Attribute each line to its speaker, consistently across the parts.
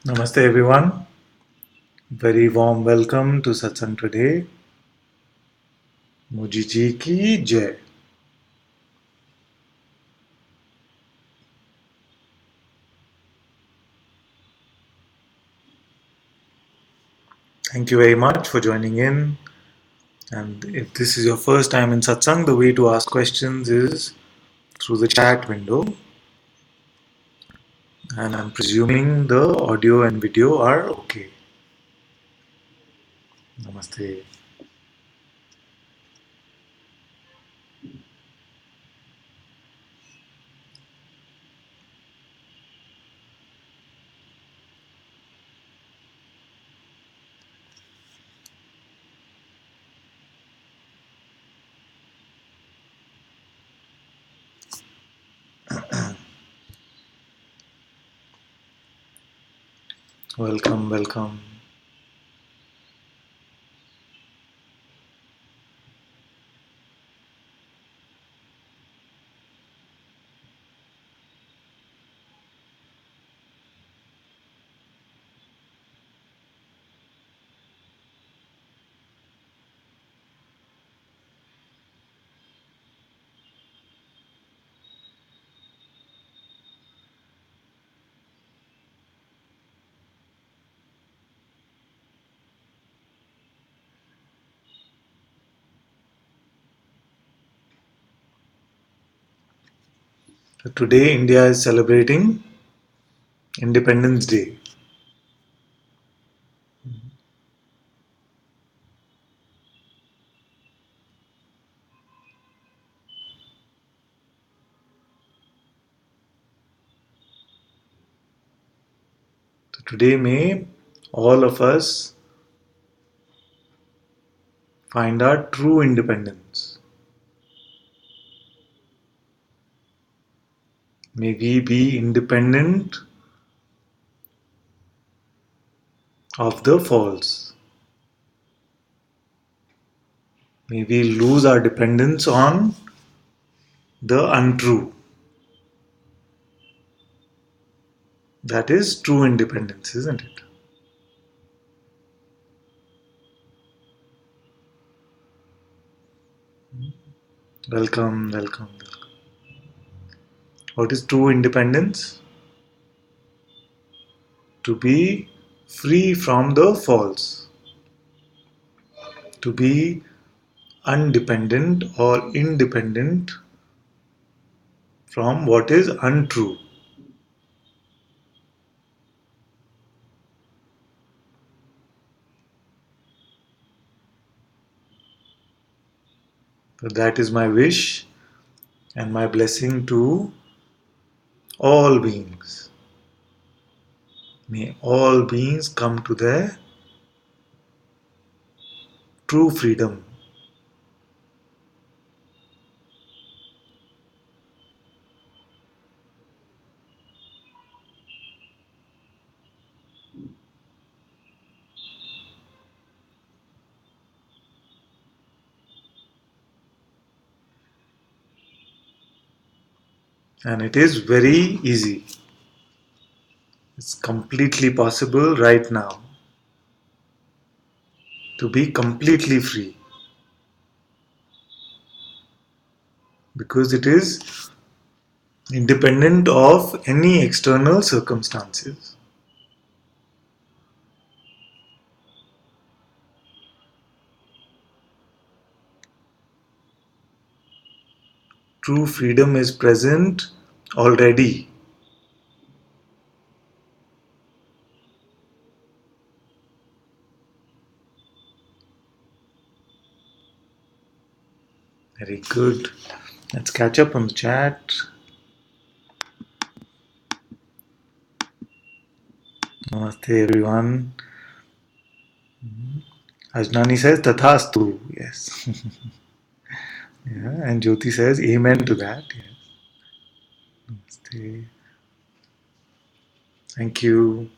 Speaker 1: Namaste everyone. Very warm welcome to Satsang today. Muji ji ki jai. Thank you very much for joining in. And if this is your first time in Satsang, the way to ask questions is through the chat window. And I'm presuming the audio and video are okay. Namaste. Welcome, welcome. So today India is celebrating Independence Day. So today may all of us find our true independence. May we be independent of the false. May we lose our dependence on the untrue. That is true independence, isn't it? Welcome, welcome, welcome. What is true independence? To be free from the false. To be undependent or independent from what is untrue. So that is my wish and my blessing to all beings. May all beings come to their true freedom. And it is very easy. It's completely possible right now to be completely free because it is independent of any external circumstances. True freedom is present already. Very good. Let's catch up on the chat. Namaste everyone. Ajnani says Tathastu. Yes. Yeah, and Jyoti says Amen to that. Yes. Namaste. Thank you.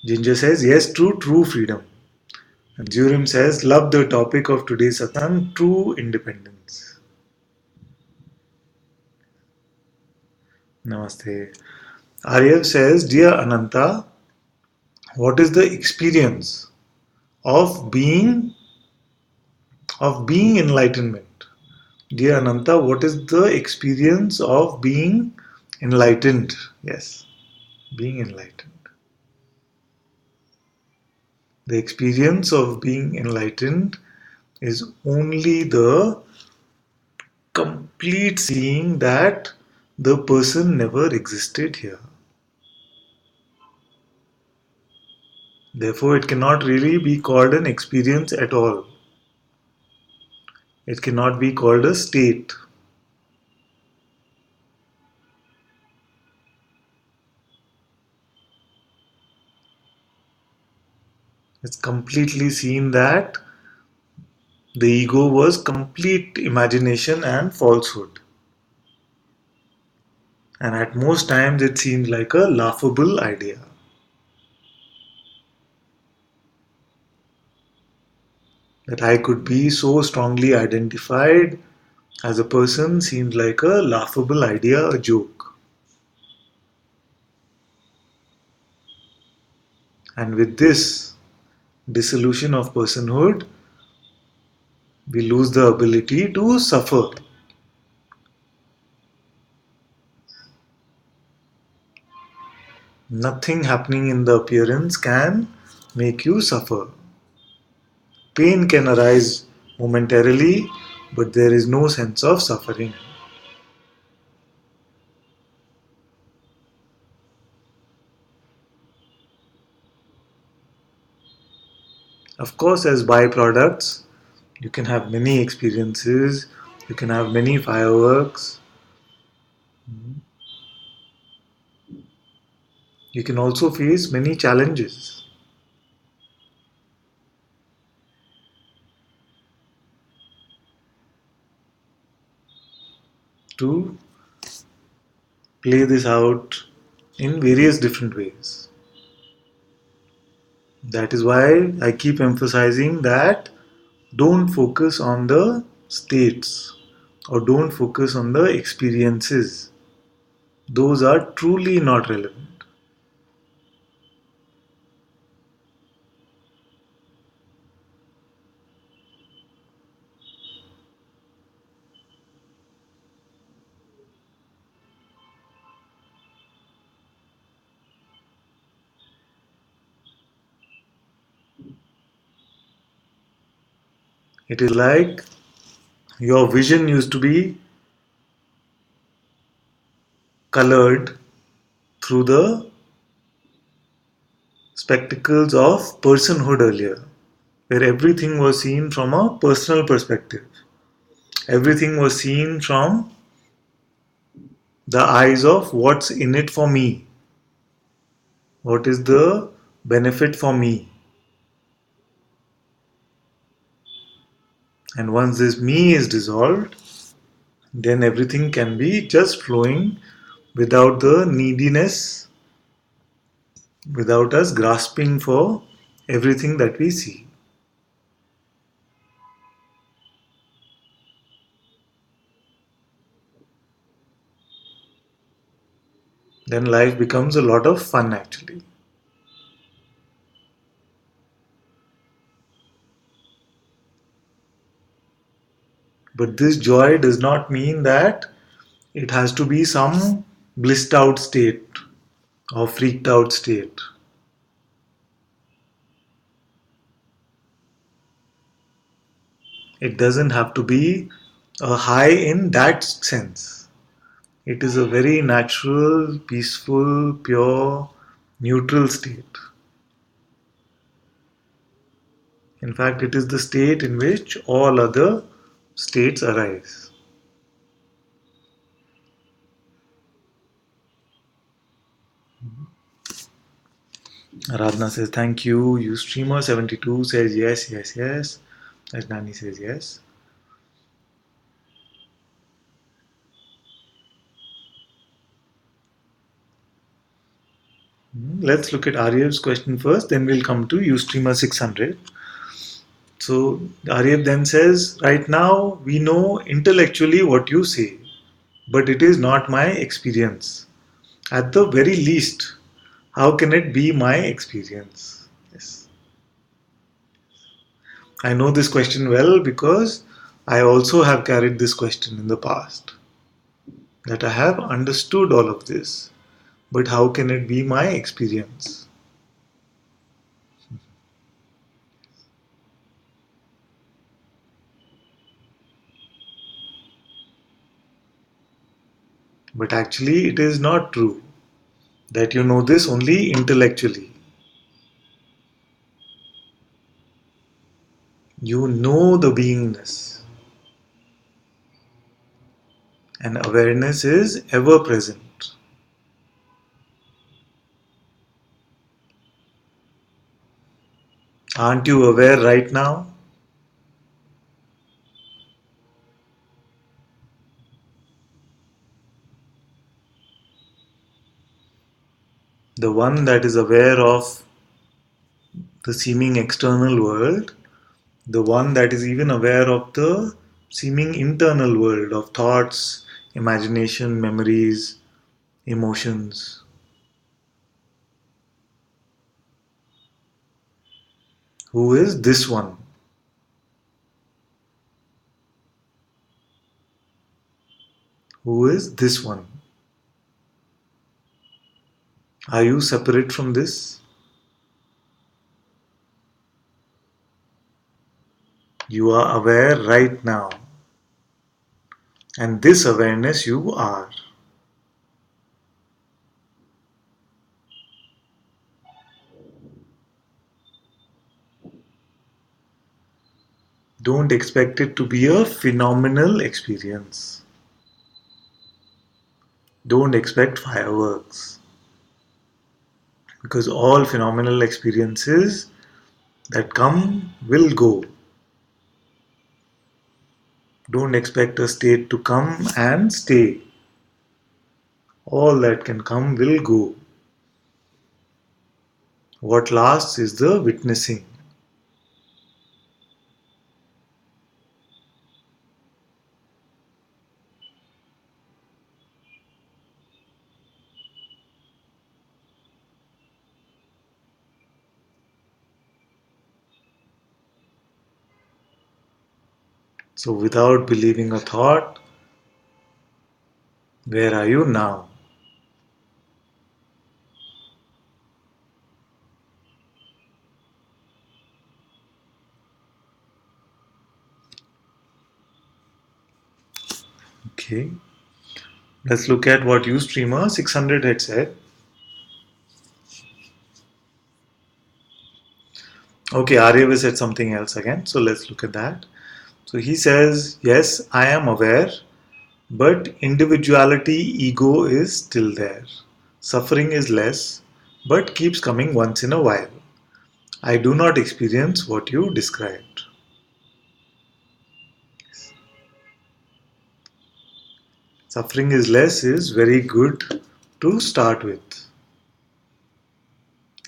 Speaker 1: Ginger says yes, true freedom. And Jurim says, love the topic of today's satsang, true independence. Namaste. Aryav says, Dear Ananta, what is the experience of being enlightenment? Dear Ananta, what is the experience of being enlightened? Yes, being enlightened. The experience of being enlightened is only the complete seeing that the person never existed here. Therefore, it cannot really be called an experience at all. It cannot be called a state. It's completely seen that the ego was complete imagination and falsehood. And at most times it seems like a laughable idea. That I could be so strongly identified as a person seems like a laughable idea, a joke. And with this dissolution of personhood, we lose the ability to suffer. Nothing happening in the appearance can make you suffer. Pain can arise momentarily, but there is no sense of suffering. Of course, as byproducts, you can have many experiences, you can have many fireworks, you can also face many challenges. To play this out in various different ways. That is why I keep emphasizing that don't focus on the states or don't focus on the experiences. Those are truly not relevant. It is like your vision used to be colored through the spectacles of personhood earlier, where everything was seen from a personal perspective. Everything was seen from the eyes of what's in it for me, what is the benefit for me. And once this me is dissolved, then everything can be just flowing without the neediness, without us grasping for everything that we see. Then life becomes a lot of fun actually. But this joy does not mean that it has to be some blissed out state or freaked out state. It doesn't have to be a high in that sense. It is a very natural, peaceful, pure, neutral state. In fact, it is the state in which all other states arise. Aradhana says thank you. Ustreamer72 says yes, yes, yes. Ajnani says yes. Let's look at Aryav's question first, then we'll come to Ustreamer 600. So Aryav then says, right now we know intellectually what you say, but it is not my experience. At the very least, how can it be my experience? Yes. I know this question well because I also have carried this question in the past. That I have understood all of this, but how can it be my experience? But actually, it is not true that you know this only intellectually. You know the beingness, and awareness is ever present. Aren't you aware right now? The one that is aware of the seeming external world, the one that is even aware of the seeming internal world of thoughts, imagination, memories, emotions. Who is this one? Who is this one? Are you separate from this? You are aware right now, and this awareness you are. Don't expect it to be a phenomenal experience. Don't expect fireworks because all phenomenal experiences that come will go. Don't expect a state to come and stay. All that can come will go. What lasts is the witnessing. So, without believing a thought, where are you now? Okay, let's look at what Ustreamer 600 had said. Okay, Aryav said something else again, so let's look at that. So he says, yes, I am aware, but individuality, ego is still there. Suffering is less, but keeps coming once in a while. I do not experience what you described. Suffering is less is very good to start with.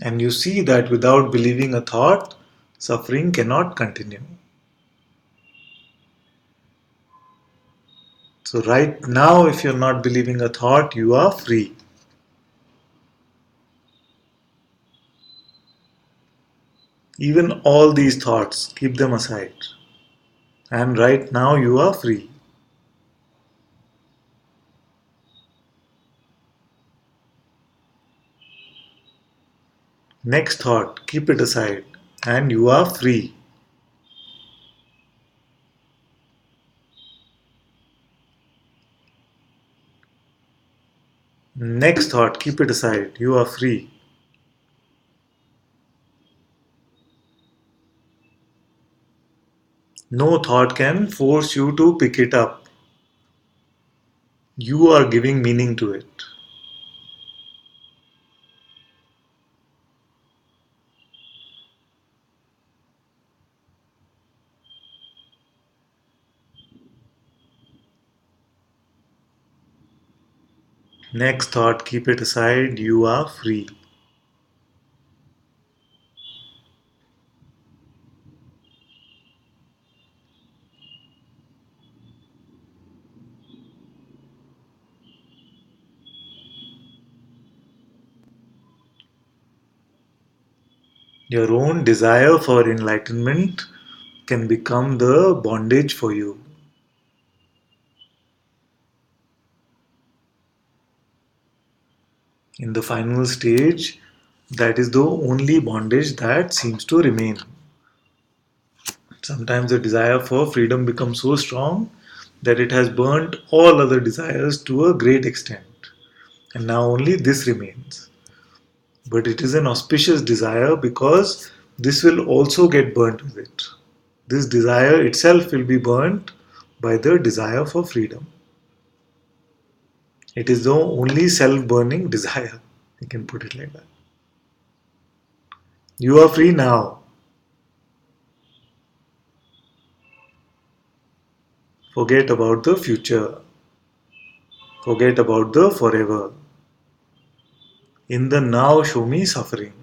Speaker 1: And you see that without believing a thought, suffering cannot continue. So, right now, if you're not believing a thought, you are free. Even all these thoughts, keep them aside. And right now, you are free. Next thought, keep it aside. And you are free. Next thought, keep it aside. You are free. No thought can force you to pick it up. You are giving meaning to it. Next thought, keep it aside. You are free. Your own desire for enlightenment can become the bondage for you. In the final stage, that is the only bondage that seems to remain. Sometimes the desire for freedom becomes so strong that it has burnt all other desires to a great extent, and now only this remains. But it is an auspicious desire because this will also get burnt with it. This desire itself will be burnt by the desire for freedom. It is the only self burning desire. You can put it like that. You are free now. Forget about the future. Forget about the forever. In the now, show me suffering.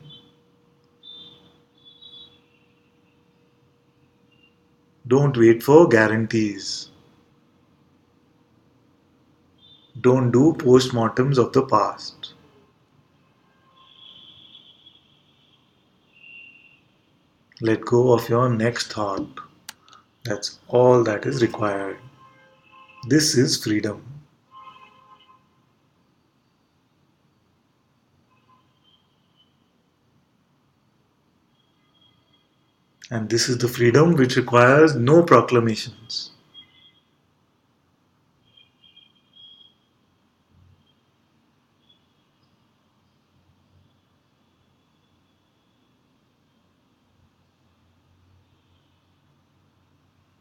Speaker 1: Don't wait for guarantees. Don't do postmortems of the past. Let go of your next thought. That's all that is required. This is freedom. And this is the freedom which requires no proclamations.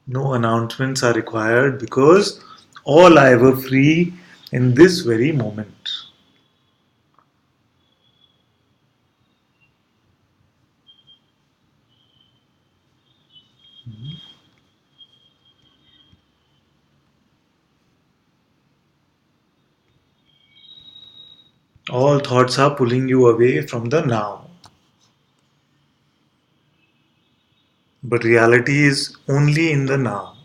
Speaker 1: No announcements are required because all are ever free in this very moment. All thoughts are pulling you away from the now. But reality is only in the now.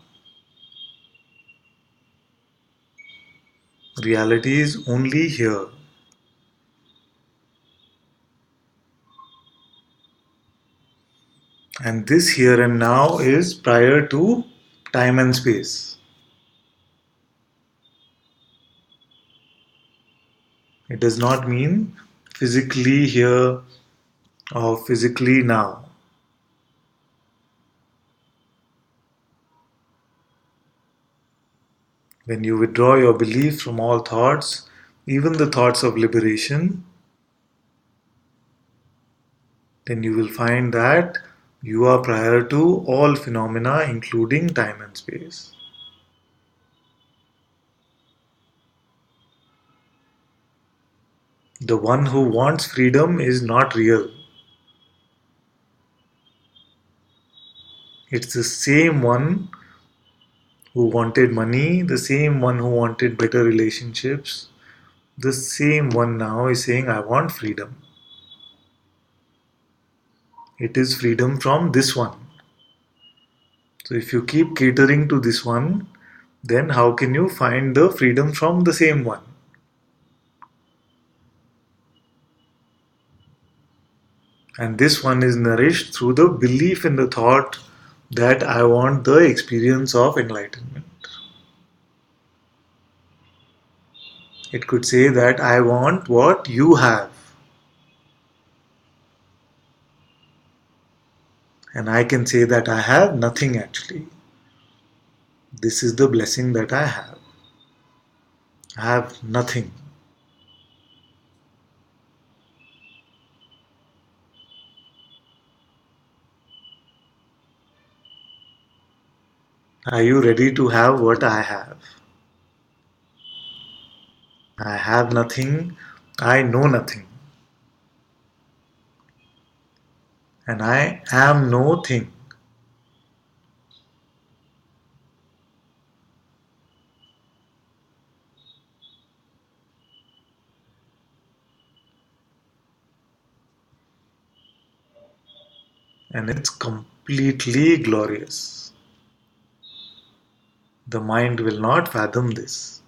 Speaker 1: Reality is only here. And this here and now is prior to time and space. It does not mean physically here or physically now. When you withdraw your belief from all thoughts, even the thoughts of liberation, then you will find that you are prior to all phenomena, including time and space. The one who wants freedom is not real. It's the same one who wanted money, the same one who wanted better relationships, the same one now is saying, I want freedom. It is freedom from this one. So if you keep catering to this one, then how can you find the freedom from the same one? And this one is nourished through the belief in the thought that I want the experience of enlightenment. It could say that I want what you have. And I can say that I have nothing actually. This is the blessing that I have. I have nothing. Are you ready to have what I have? I have nothing. I know nothing. And I am no thing. And it's completely glorious. The mind will not fathom this.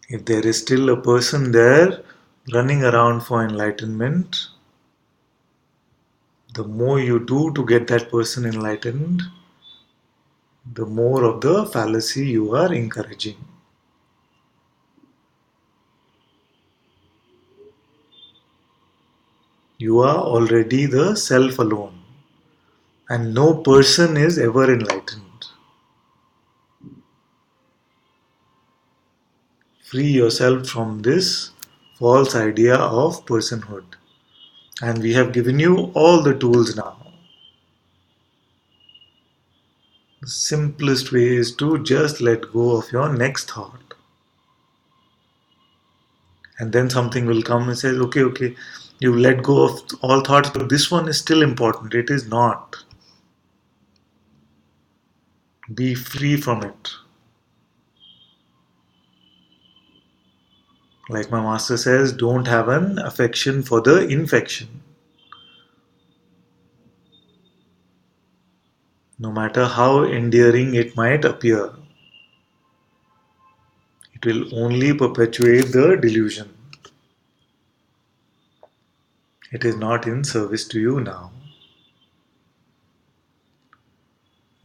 Speaker 1: If there is still a person there running around for enlightenment, the more you do to get that person enlightened, the more of the fallacy you are encouraging. You are already the self alone, and no person is ever enlightened. Free yourself from this false idea of personhood. And we have given you all the tools now. The simplest way is to just let go of your next thought. And then something will come and says, okay, okay, you let go of all thoughts, but this one is still important. It is not. Be free from it. Like my master says, don't have an affection for the infection. No matter how endearing it might appear, it will only perpetuate the delusion. It is not in service to you now.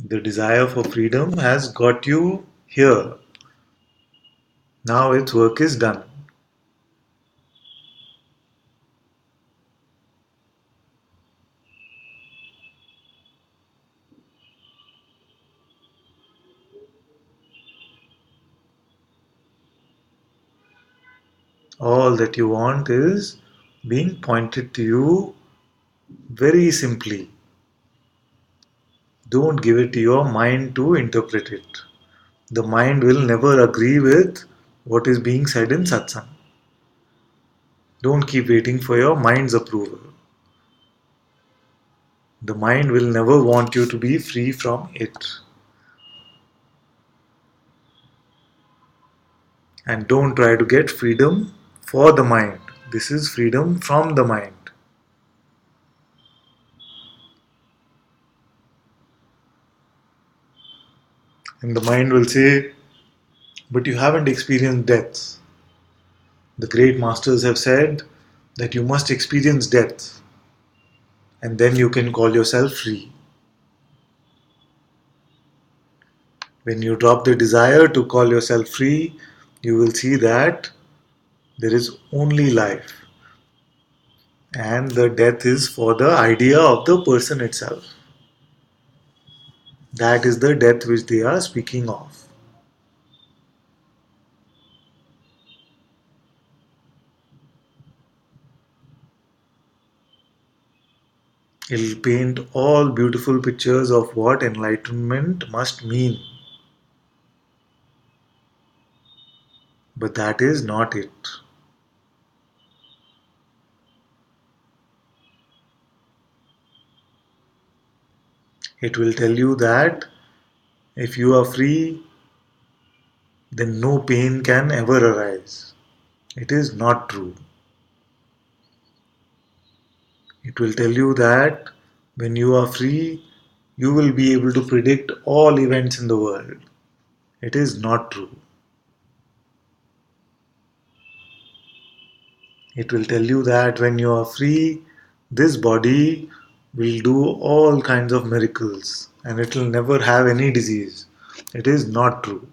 Speaker 1: The desire for freedom has got you here. Now its work is done. All that you want is being pointed to you very simply. Don't give it to your mind to interpret it. The mind will never agree with what is being said in satsang. Don't keep waiting for your mind's approval. The mind will never want you to be free from it. And don't try to get freedom for the mind. This is freedom from the mind. And the mind will say, but you haven't experienced death. The great masters have said that you must experience death and then you can call yourself free. When you drop the desire to call yourself free, you will see that there is only life. And the death is for the idea of the person itself. That is the death which they are speaking of. It'll paint all beautiful pictures of what enlightenment must mean. But that is not it. It will tell you that if you are free, then no pain can ever arise. It is not true. It will tell you that when you are free, you will be able to predict all events in the world. It is not true. It will tell you that when you are free, this body will do all kinds of miracles and it will never have any disease. It is not true.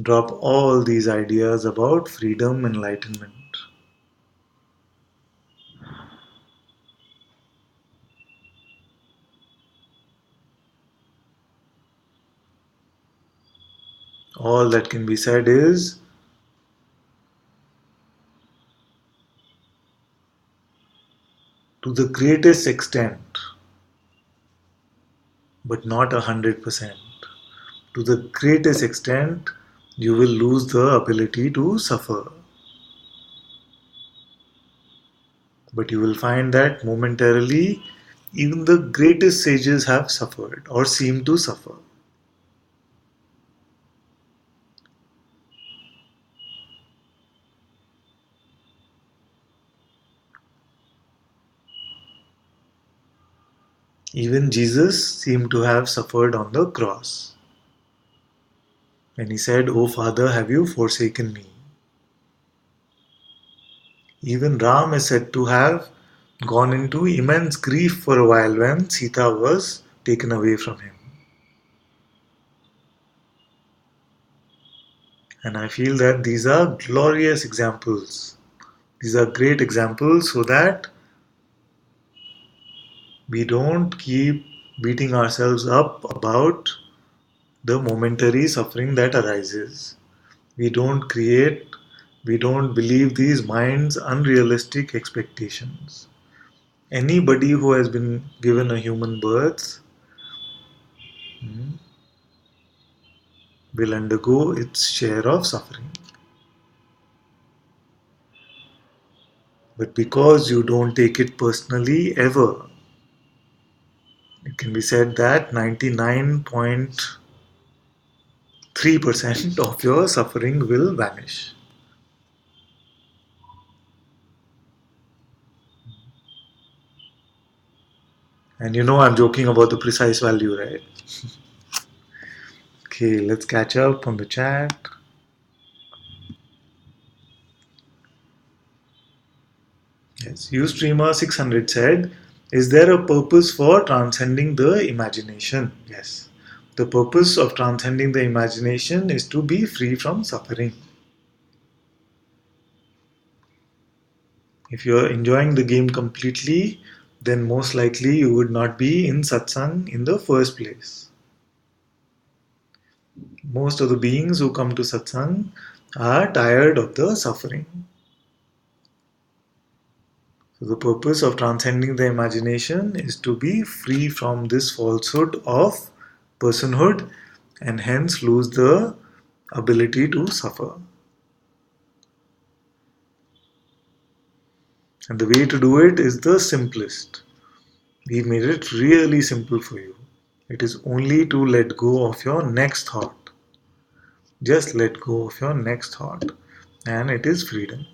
Speaker 1: Drop all these ideas about freedom, enlightenment. All that can be said is to the greatest extent, but not 100%. To the greatest extent, you will lose the ability to suffer. But you will find that momentarily, even the greatest sages have suffered or seem to suffer. Even Jesus seemed to have suffered on the cross. When he said, "O Father, have you forsaken me?" Even Ram is said to have gone into immense grief for a while when Sita was taken away from him. And I feel that these are glorious examples. These are great examples so that we don't keep beating ourselves up about the momentary suffering that arises. We don't create, we don't believe these minds' unrealistic expectations. Anybody who has been given a human birth will undergo its share of suffering. But because you don't take it personally ever, it can be said that 99.3% of your suffering will vanish. And you know I'm joking about the precise value, right? Okay, let's catch up on the chat. Yes, Ustreamer 600 said, "Is there a purpose for transcending the imagination?" Yes. The purpose of transcending the imagination is to be free from suffering. If you're enjoying the game completely, then most likely you would not be in satsang in the first place. Most of the beings who come to satsang are tired of the suffering. So the purpose of transcending the imagination is to be free from this falsehood of personhood and hence lose the ability to suffer. And the way to do it is the simplest. We made it really simple for you. It is only to let go of your next thought. Just let go of your next thought, and it is freedom.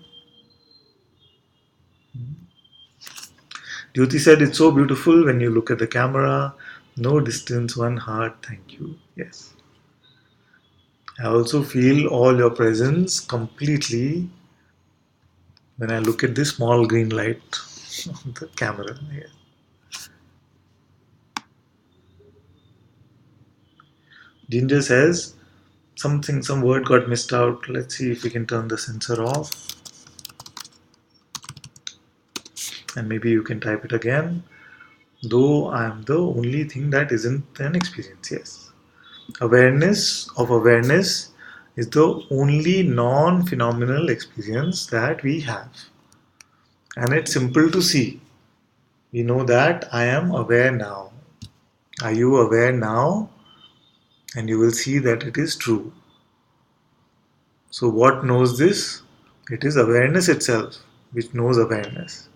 Speaker 1: Jyoti said, "It's so beautiful when you look at the camera. No distance, one heart. Thank you." Yes. I also feel all your presence completely when I look at this small green light on the camera. Yes. Ginger says, some word got missed out. Let's see if we can turn the sensor off. And maybe you can type it again. Though I am the only thing that isn't an experience. Yes. Awareness is the only non-phenomenal experience that we have. And it's simple to see. We know that I am aware now. Are you aware now? And you will see that it is true. So what knows this? It is awareness itself which knows awareness.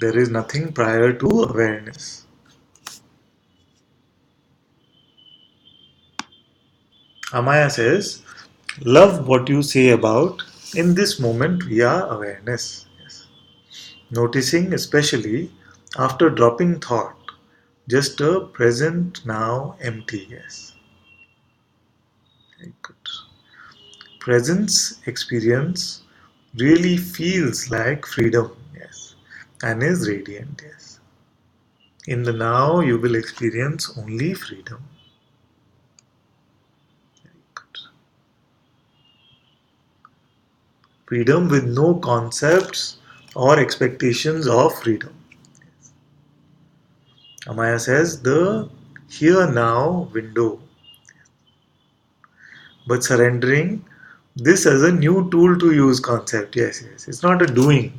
Speaker 1: There is nothing prior to awareness. Amaya says, "Love what you say about in this moment we are awareness." Yes. Noticing especially after dropping thought, just a present now empty. Yes. Very good. Presence experience really feels like freedom. Yes. And is radiant. Yes. In the now you will experience only freedom. Very good. Freedom with no concepts or expectations of freedom. Amaya says the here now window, but surrendering this as a new tool to use concept. Yes, yes. It's not a doing.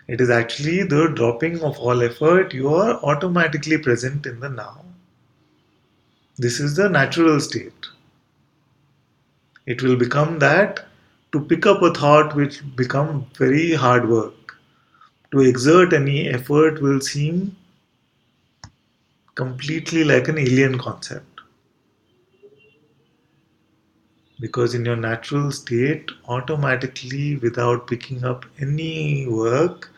Speaker 1: It is actually the dropping of all effort. You are automatically present in the now. This is the natural state. It will become that to pick up a thought will become very hard work. To exert any effort will seem completely like an alien concept. Because in your natural state, automatically, without picking up any work,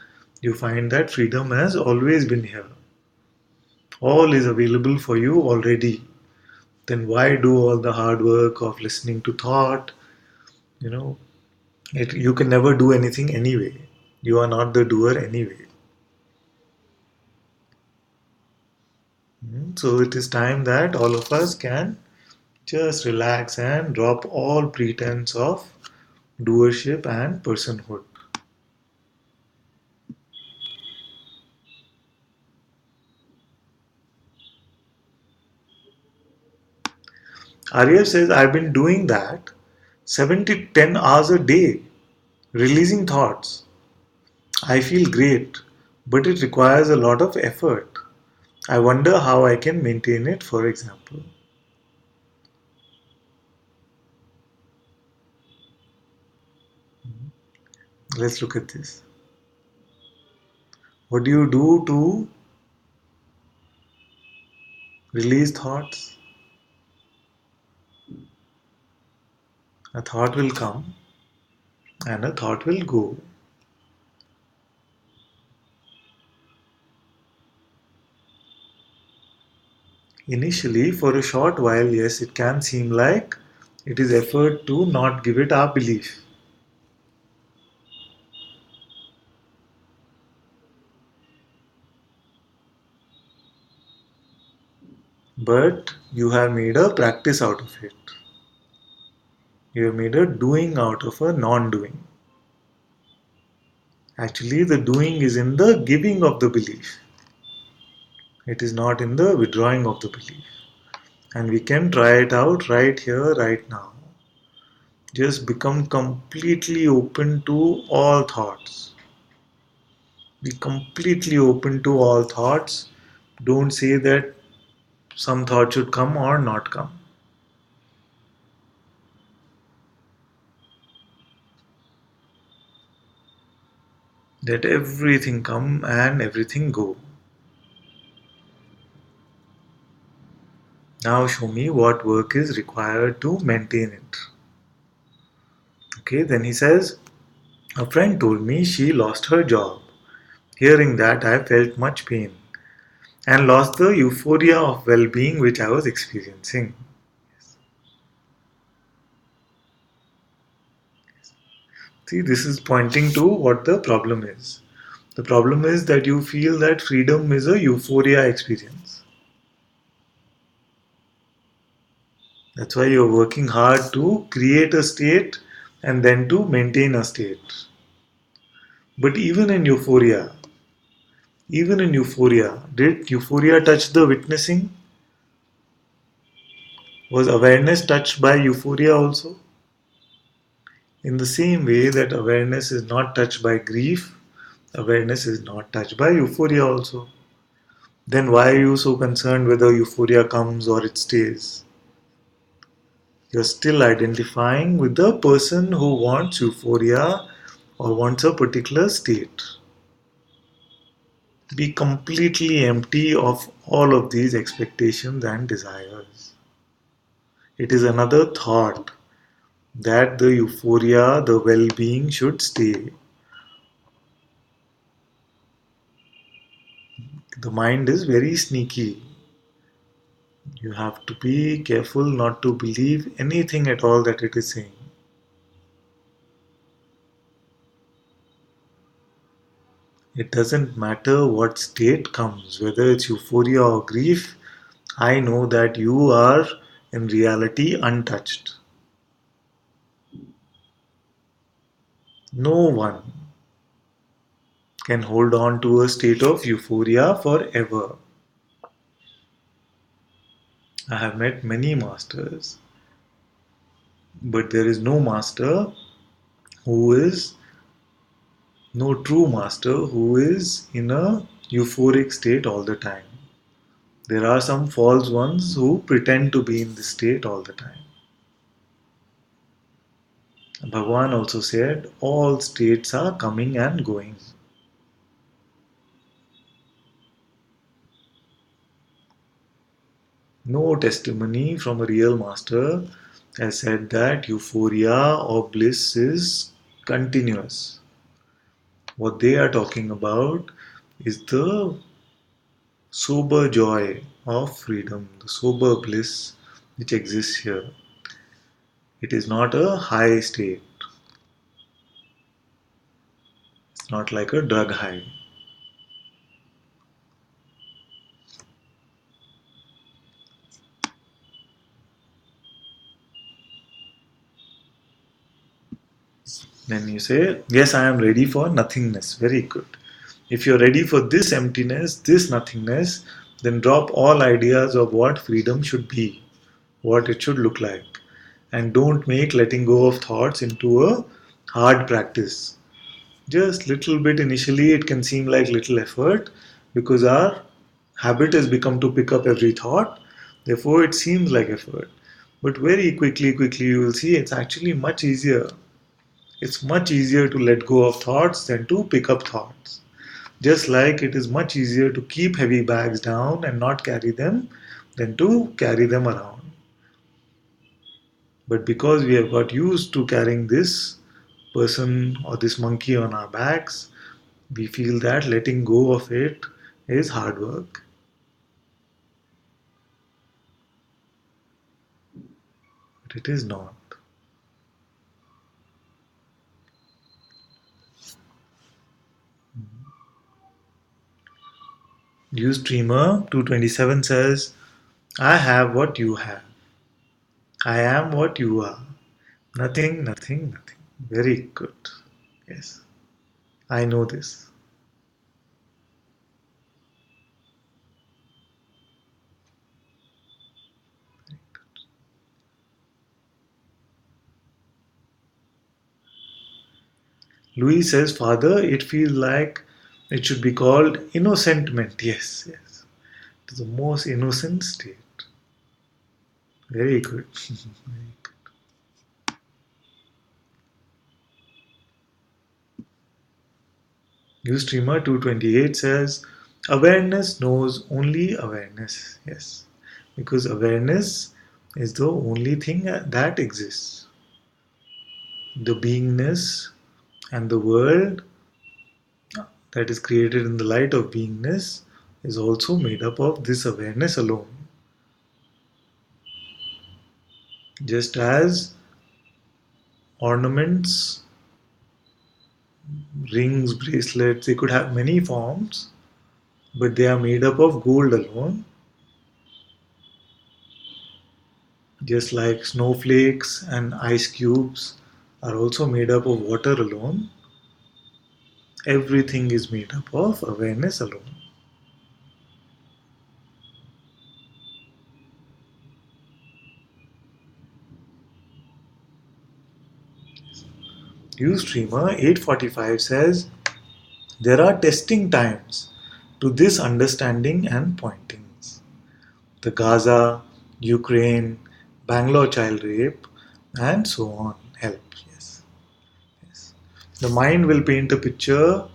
Speaker 1: you find that freedom has always been here. All is available for you already. Then why do all the hard work of listening to thought? You know, you can never do anything anyway. You are not the doer anyway. So it is time that all of us can just relax and drop all pretense of doership and personhood. Arya says, I've been doing that 7 to 10 hours a day, releasing thoughts. I feel great, but it requires a lot of effort. I wonder how I can maintain it, for example. Let's look at this. What do you do to release thoughts? A thought will come and a thought will go. Initially, for a short while, yes, it can seem like it is effort to not give it our belief. But you have made a practice out of it. You have made a doing out of a non doing. Actually, the doing is in the giving of the belief, it is not in the withdrawing of the belief. And we can try it out right here, right now. Just become completely open to all thoughts. Be completely open to all thoughts. Don't say that some thought should come or not come. Let everything come and everything go. Now show me what work is required to maintain it. Okay, then he says, a friend told me she lost her job. Hearing that, I felt much pain and lost the euphoria of well being which I was experiencing. See, this is pointing to what the problem is. The problem is that you feel that freedom is a euphoria experience. That's why you're working hard to create a state and then to maintain a state. But even in euphoria, did euphoria touch the witnessing? Was awareness touched by euphoria also? In the same way that awareness is not touched by grief, awareness is not touched by euphoria also. Then why are you so concerned whether euphoria comes or it stays? You're still identifying with the person who wants euphoria or wants a particular state. Be completely empty of all of these expectations and desires. It is another thought that the euphoria, the well being should stay. The mind is very sneaky. You have to be careful not to believe anything at all that it is saying. It doesn't matter what state comes, whether it's euphoria or grief, I know that you are in reality untouched. No one can hold on to a state of euphoria forever. I have met many masters, but there is no master who is, no true master who is in a euphoric state all the time. There are some false ones who pretend to be in this state all the time. Bhagwan also said, all states are coming and going. No testimony from a real master has said that euphoria or bliss is continuous. What they are talking about is the sober joy of freedom, the sober bliss which exists here. It is not a high state, it's not like a drug high. Then you say, yes, I am ready for nothingness. Very good. If you're ready for this emptiness, this nothingness, then drop all ideas of what freedom should be, what it should look like. And don't make letting go of thoughts into a hard practice. Just little bit initially, it can seem like little effort because our habit has become to pick up every thought. Therefore, it seems like effort. But very quickly, you will see it's actually much easier. It's much easier to let go of thoughts than to pick up thoughts. Just like it is much easier to keep heavy bags down and not carry them than to carry them around. But because we have got used to carrying this person or this monkey on our backs, we feel that letting go of it is hard work. But it is not. Ustreamer 227 says, I have what you have. I am what you are. Nothing. Very good. Yes, I know this. Louis says, Father, it feels like it should be called innocentment. Yes. It is the most innocent state. Very good. Very good. Ustreamer 228 says, awareness knows only awareness. Yes. Because awareness is the only thing that exists. The beingness and the world that is created in the light of beingness is also made up of this awareness alone. Just as ornaments, rings, bracelets, they could have many forms, but they are made up of gold alone. Just like snowflakes and ice cubes are also made up of water alone, everything is made up of awareness alone. Ustreamer 845 says, there are testing times to this understanding and pointings. The Gaza, Ukraine, Bangalore child rape, and so on help. Yes. The mind will paint a picture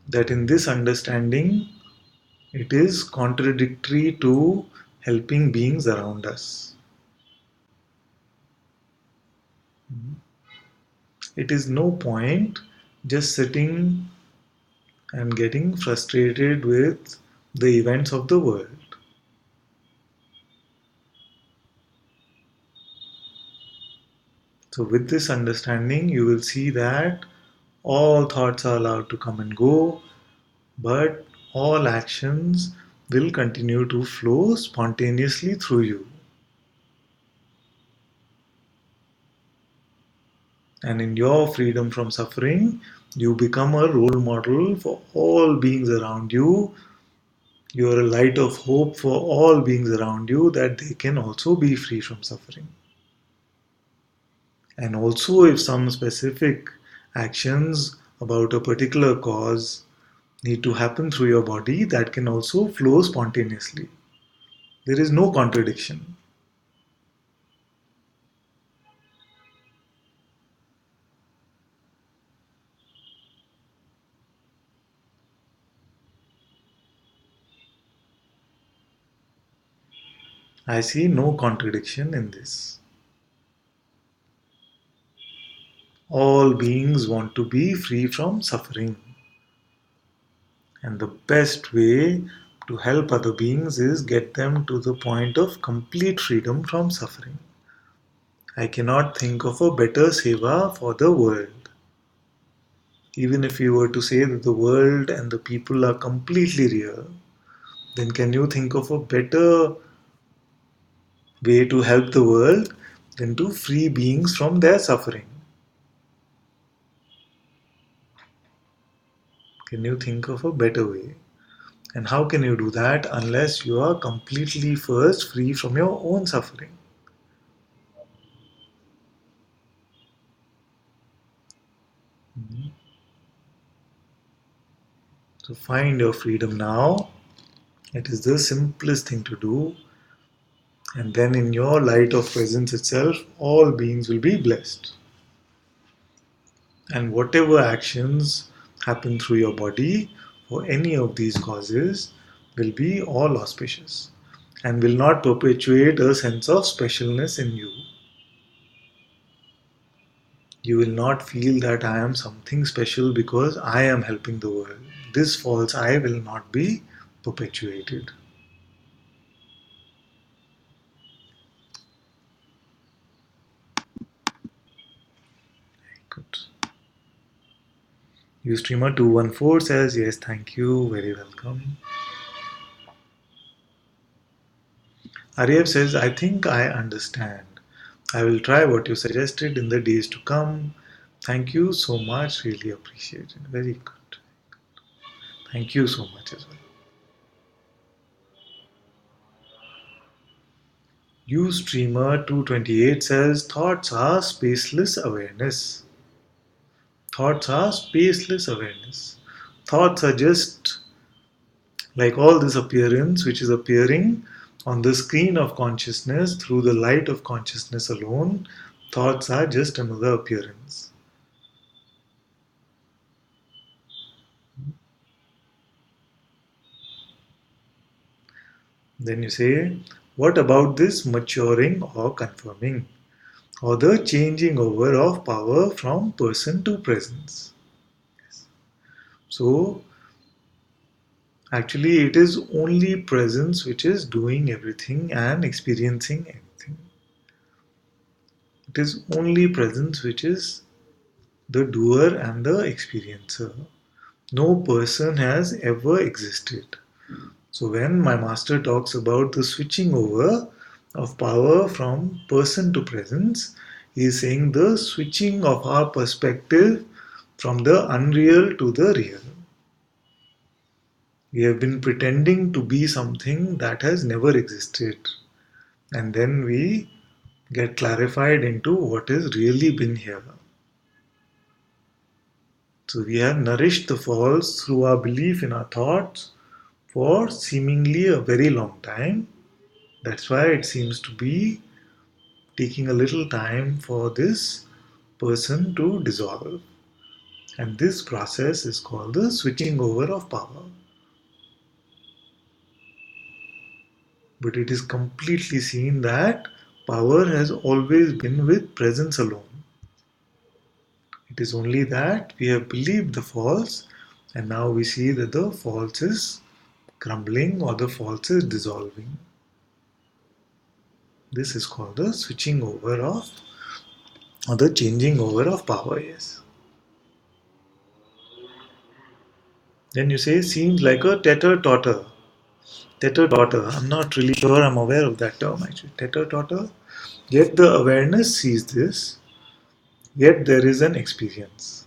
Speaker 1: that in this understanding it is contradictory to helping beings around us. It is no point just sitting and getting frustrated with the events of the world. So, with this understanding, you will see that all thoughts are allowed to come and go, but all actions will continue to flow spontaneously through you. And in your freedom from suffering, you become a role model for all beings around you. You are a light of hope for all beings around you that they can also be free from suffering. And also, if some specific actions about a particular cause need to happen through your body, that can also flow spontaneously. There is no contradiction. I see no contradiction in this. All beings want to be free from suffering. And the best way to help other beings is get them to the point of complete freedom from suffering. I cannot think of a better seva for the world. Even if you were to say that the world and the people are completely real, then can you think of a better way to help the world than to free beings from their suffering? Can you think of a better way? And how can you do that unless you are completely first free from your own suffering? So find your freedom now. It is the simplest thing to do. And then in your light of presence itself, all beings will be blessed. And whatever actions happen through your body for any of these causes will be all auspicious and will not perpetuate a sense of specialness in you. You will not feel that I am something special because I am helping the world. This false I will not be perpetuated. Good. Ustreamer214 says, yes, thank you, very welcome. Aryev says, I think I understand. I will try what you suggested in the days to come. Thank you so much, really appreciate it. Very good. Thank you so much as well. Ustreamer228 says, thoughts are spaceless awareness. Thoughts are spaceless awareness. Thoughts are just like all this appearance which is appearing on the screen of consciousness through the light of consciousness alone. Thoughts are just another appearance. Then you say, what about this maturing or confirming, or the changing over of power from person to presence? So, actually, it is only presence which is doing everything and experiencing everything. It is only presence which is the doer and the experiencer. No person has ever existed. So, when my master talks about the switching over of power from person to presence, he is saying the switching of our perspective from the unreal to the real. We have been pretending to be something that has never existed, and then we get clarified into what has really been here. So we have nourished the false through our belief in our thoughts for seemingly a very long time. That's why it seems to be taking a little time for this person to dissolve. And this process is called the switching over of power. But it is completely seen that power has always been with presence alone. It is only that we have believed the false, and now we see that the false is crumbling or the false is dissolving. This is called the switching over of or the changing over of power, yes. Then you say seems like a tetter totter. Tetter totter. I'm not really sure I'm aware of that term actually. Tetter totter. Yet the awareness sees this, yet there is an experience.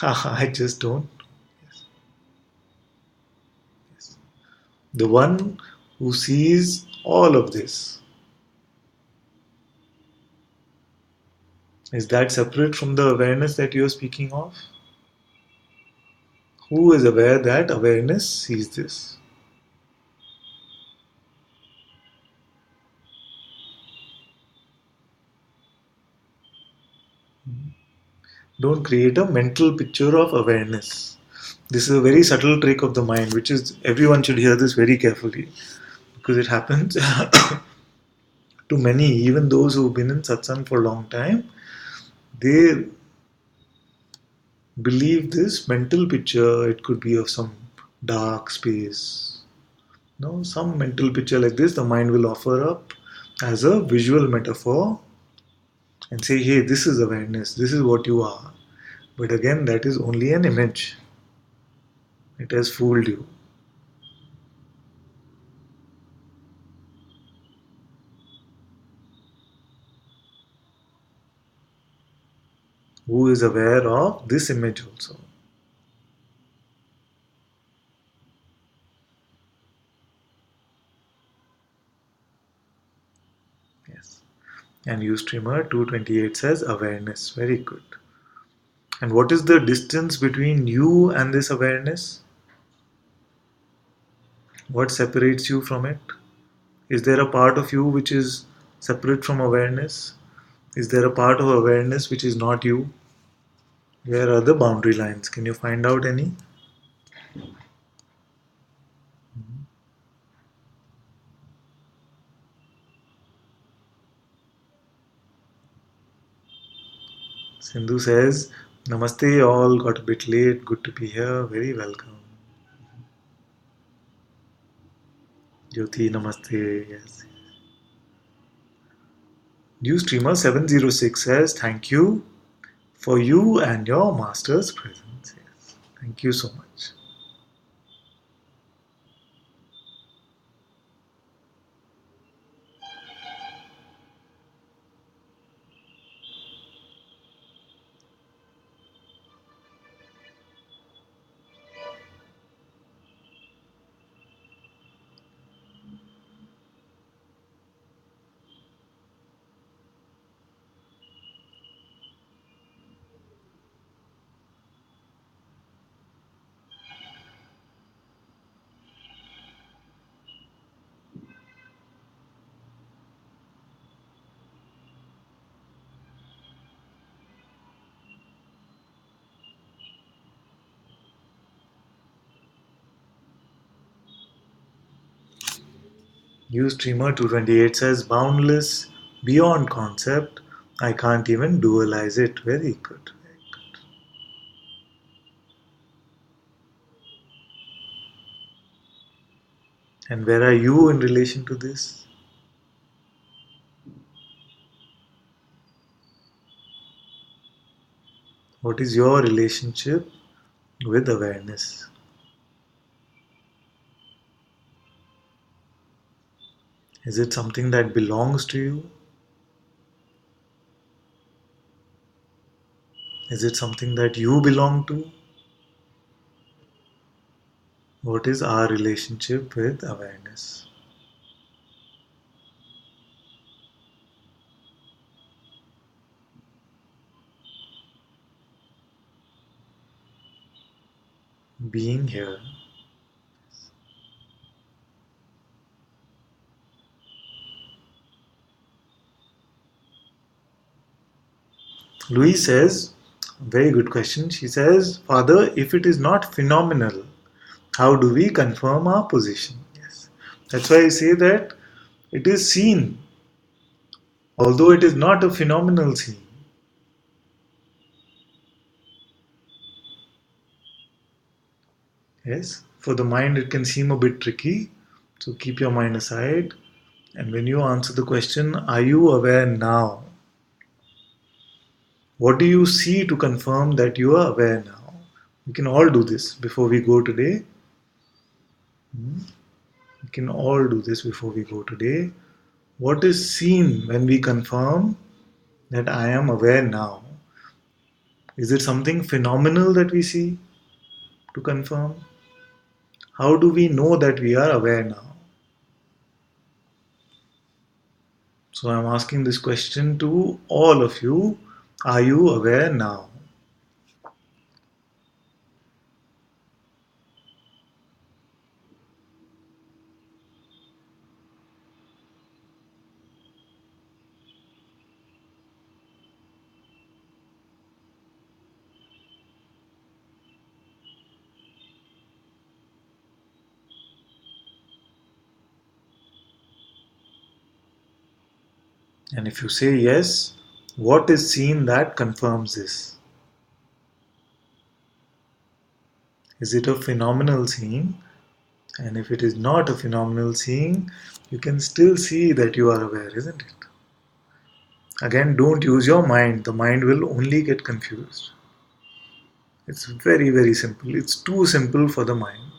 Speaker 1: I just don't. Yes. Yes. The one who sees all of this, is that separate from the awareness that you are speaking of? Who is aware that awareness sees this? Don't create a mental picture of awareness. This is a very subtle trick of the mind, which is everyone should hear this very carefully because it happens to many, even those who've been in satsang for a long time. They believe this mental picture. It could be of some dark space. No, some mental picture like this, the mind will offer up as a visual metaphor and say, hey, this is awareness, this is what you are. But again, that is only an image. It has fooled you. Who is aware of this image also? Yes. And Ustreamer 228 says awareness. Very good. And what is the distance between you and this awareness? What separates you from it? Is there a part of you which is separate from awareness? Is there a part of awareness which is not you? Where are the boundary lines? Can you find out any? Sindhu says, Namaste all, got a bit late, good to be here, very welcome. Jyoti, namaste, yes. New streamer 706 says, thank you for you and your master's presence. Yes. Thank you so much. New streamer 228 says, boundless, beyond concept, I can't even dualize it. Very good. And where are you in relation to this? What is your relationship with awareness? Is it something that belongs to you? Is it something that you belong to? What is our relationship with awareness? Being here. Louise says, very good question. She says, Father, if it is not phenomenal, how do we confirm our position? Yes. That's why I say that it is seen, although it is not a phenomenal scene. Yes. For the mind, it can seem a bit tricky. So keep your mind aside. And when you answer the question, are you aware now? What do you see to confirm that you are aware now? We can all do this before we go today. We can all do this before we go today. What is seen when we confirm that I am aware now? Is it something phenomenal that we see to confirm? How do we know that we are aware now? So I'm asking this question to all of you. Are you aware now? And if you say yes, what is seen that confirms this? Is it a phenomenal seeing? And if it is not a phenomenal seeing, you can still see that you are aware, isn't it? Again, don't use your mind. The mind will only get confused. It's very, very simple. It's too simple for the mind.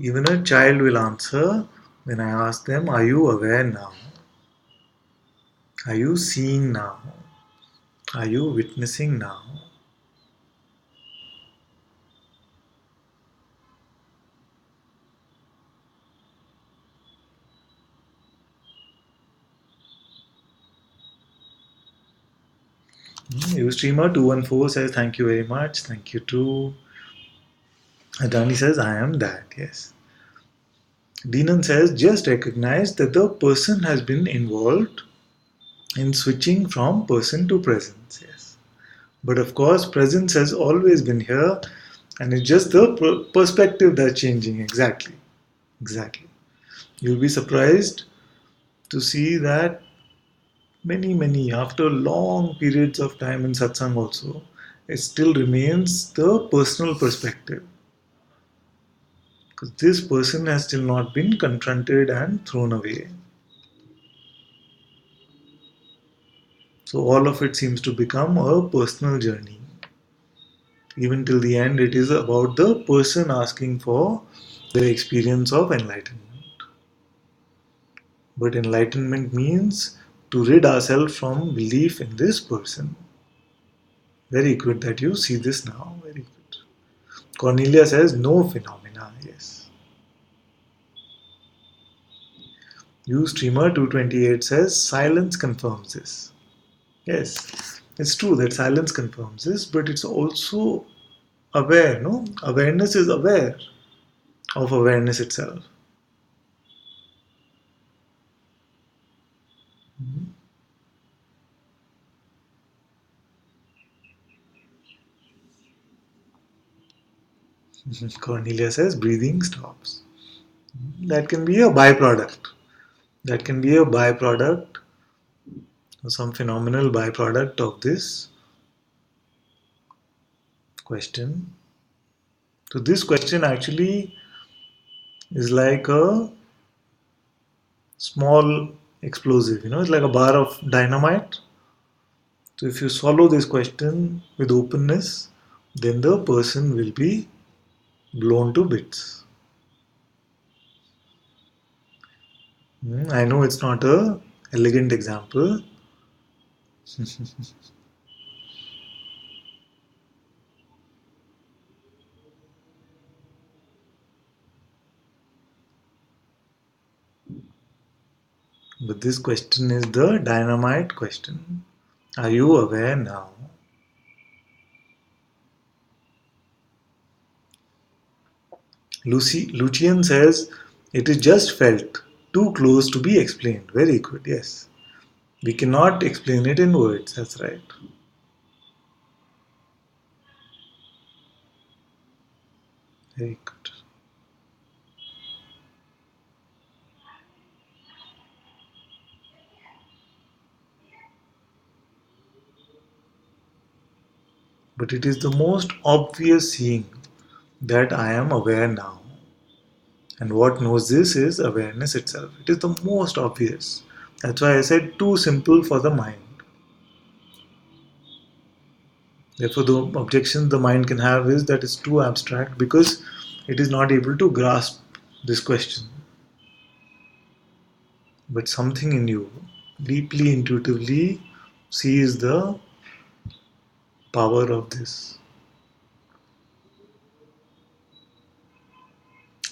Speaker 1: Even a child will answer when I ask them, are you aware now? Are you seeing now? Are you witnessing now? Ustreamer214 says, thank you very much. Thank you too. Adani says, I am that. Yes. Dinan says, just recognize that the person has been involved in switching from person to presence. Yes. But of course, presence has always been here, and it's just the perspective that's changing. Exactly. Exactly. You'll be surprised to see that many, after long periods of time in satsang also, it still remains the personal perspective. Because this person has still not been confronted and thrown away. So all of it seems to become a personal journey. Even till the end, it is about the person asking for the experience of enlightenment. But enlightenment means to rid ourselves from belief in this person. Very good that you see this now. Very good. Cornelia says no phenomena. Yes. You streamer 228 says silence confirms this. Yes, it's true that silence confirms this, but it's also aware, no? Awareness is aware of awareness itself. Cornelia says breathing stops. That can be a byproduct. That can be a byproduct, or some phenomenal byproduct of this question. So, this question actually is like a small explosive, it's like a bar of dynamite. So, if you swallow this question with openness, then the person will be blown to bits. I know it's not a elegant example. But this question is the dynamite question. Are you aware now? Lucian says it is just felt, too close to be explained. Very good, yes. We cannot explain it in words, that's right. Very good. But it is the most obvious seeing that I am aware now. And what knows this is awareness itself. It is the most obvious. That's why I said too simple for the mind. Therefore, the objection the mind can have is that it's too abstract because it is not able to grasp this question. But something in you deeply intuitively sees the power of this.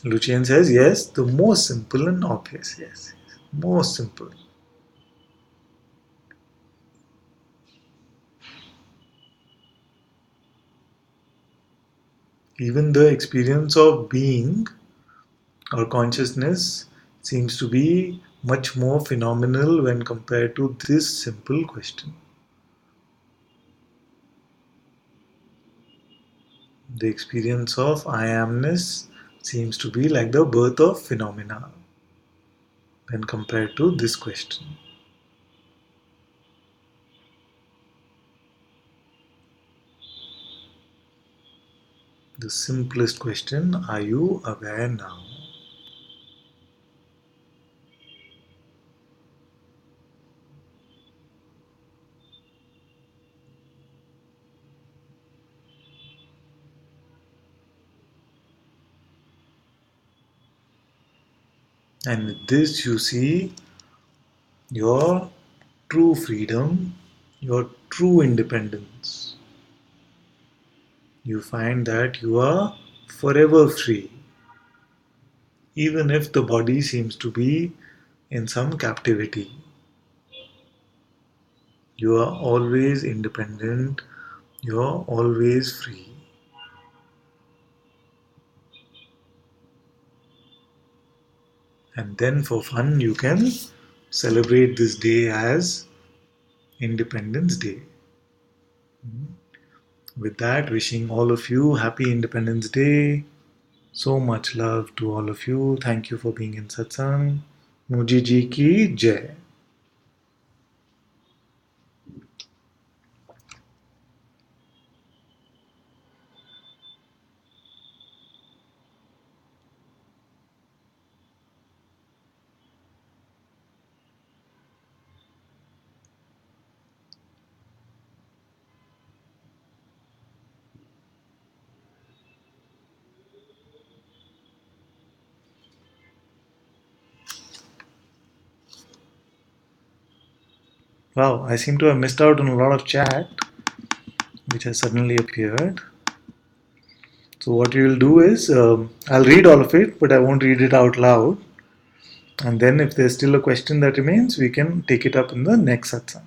Speaker 1: Lucian says, yes, the most simple and obvious. Yes, yes. Most simple. Even the experience of being or consciousness seems to be much more phenomenal when compared to this simple question. The experience of I amness seems to be like the birth of phenomena when compared to this question. The simplest question, are you aware now? And with this, you see your true freedom, your true independence. You find that you are forever free, even if the body seems to be in some captivity. You are always independent, you are always free. And then for fun, you can celebrate this day as Independence Day. With that, wishing all of you happy Independence Day. So much love to all of you. Thank you for being in Satsang. Muji ji ki jai. Wow, I seem to have missed out on a lot of chat which has suddenly appeared. So, what you will do is, I'll read all of it, but I won't read it out loud. And then, if there's still a question that remains, we can take it up in the next satsang.